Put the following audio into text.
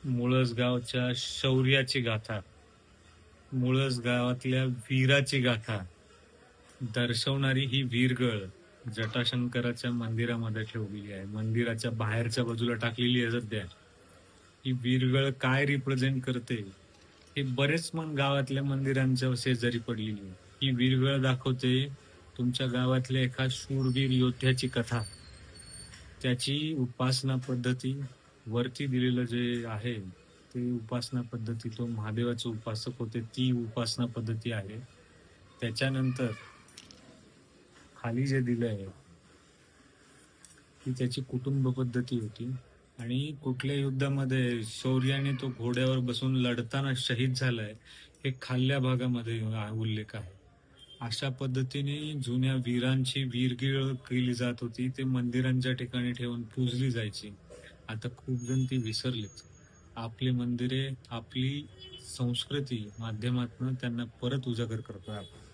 मुळस गावच्या शौर्याची गाथा, मुळस गावातल्या वीराची गाथा दर्शवणारी ही वीरगळ जटाशंकराच्या मंदिरामध्ये ठेवलेली आहे. मंदिराच्या बाहेरच्या बाजूला टाकलेली आहे सध्या. ही वीरगळ काय रिप्रेझेंट करते हे बरेच मग गावातल्या मंदिरांच्या शेजारी पडलेली आहे. ही वीरगळ दाखवते तुमच्या गावातल्या एका शूरवीर योद्ध्याची कथा, त्याची उपासना पद्धती. वरती दिलेलं जे आहे ते उपासना पद्धती, तो महादेवाचे उपासक होते, ती उपासना पद्धती आहे. त्याच्यानंतर खाली जे दिलंय ती त्याची कुटुंब पद्धती होती, आणि कुठल्या युद्धामध्ये शौर्याने तो घोड्यावर बसून लढताना शहीद झालाय हे खाल्ल्या भागामध्ये उल्लेख आहे. अशा पद्धतीने जुन्या वीरांची वीरगिळ केली जात होती, ते मंदिरांच्या ठिकाणी ठेवून पूजली जायची. आता खूप जण ती विसरलीत. आपली मंदिरे, आपली संस्कृती माध्यमातून त्यांना परत उजागर करतोय आपण.